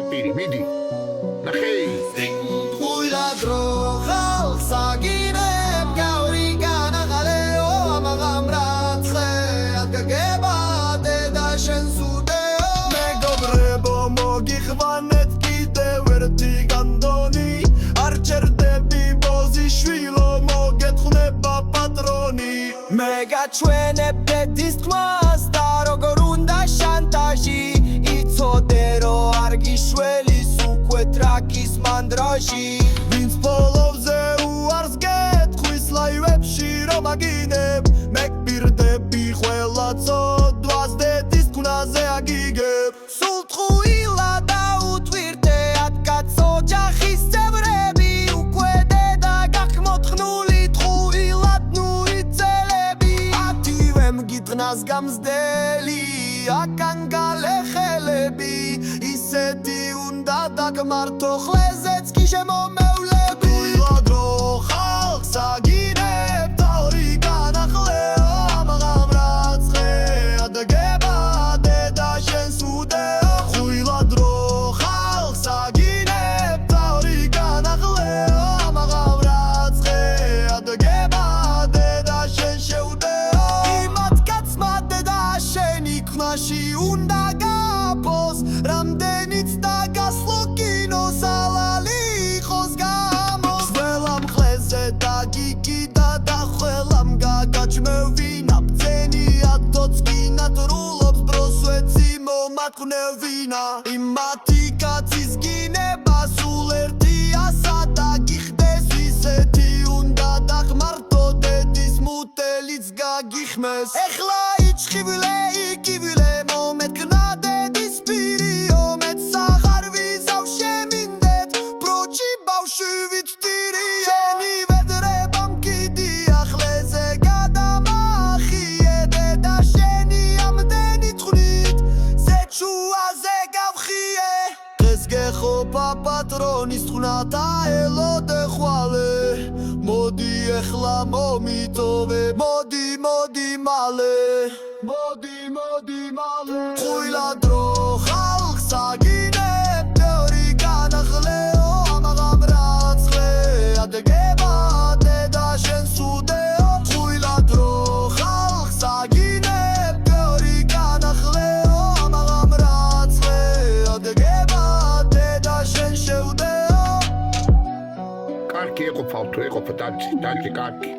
პირი მიდი ნახე Ույლა დროხალ საგინებ გავრი განაღალეო ამაღამრაცხე ადგება დედა შენ სუდეო მეგობრებო მოგიხვანეთ კიდევ ერთი განდონი არ ჩერდები ბოზიშვილო მოგეთხნება პატრონი მე გაჩვენებ დედის თქმას და როგორ უნდა შანტაჟი იცოდე რომ არ გიშველის უკვე ტრაკის მანდრაჟი ვინც ფოლოვზე უარს გეთქვის ლაივებში რომ აგინებ მე გპირდები ყველა წოდვას დედის თქმაზე აგიგებ სულ ტყუილა დაუთვირთე ადგაც ოჯახის წევრები უკვე დედა გახმოთხნული ტყუილად ნუ იწელები ათივე მგიტყნას გამზდელი აკან გალეხელები ისეთი უნდა დაგმართო ხლეზეც კი შემომევლები ույლა დრო ხალხს აგინებ თავი განახლეო ამაღამრაცხე ადგება დედა შენ სუდეო ույლა დრო ხალხს აგინებ თავი განახლეო ამაღამრაცხე ადგება დედა შენ შეუდეო იმათ კაცმა დედა შენი ქმაში უნდა გაფოს რამდენიც დაგასლო კინოს ალალი იყოს გამოს ყველამ ხლეზე დაგიკიდა და ყველამ გაგაჩმევინა ბძენია თოცკინად რულობს ბროსვეცი მომატყნევინა იმათი კაცის გინება სულ ერთია სადა გიხდეს ისეთი უნდა დახმართო დედის მუტელიც გაგიხმეს ეხლა იჩხიბლე იკიბლე მომეთქნა დედის პირიო მეც აღარ ვიზავ შემინდეთ ბროჩი ბავშვი ვიცდირიო შენი ვედრება მკიდია ხლეზე გადამახიე დედა შენი ამდენი თხრით ზეჩუაზე გავხიე დღეს გეხობა პატრონის თქვნათ აელოდე ხვალე მოდი ეხლა მომიტოვე მოდი მალე მოდი მალე ույლა დრო ხალხს აგინებ ბევრი განახლეო ამაღამრაცხე ადგება დედა შენ სუდეო ույლა დრო ხალხს აგინებ ბევრი განახლეო ამაღამრაცხე ადგება დედა შენ შეუდეო კარგი ეყოფა თუ ეყოფა დანჯი კარგი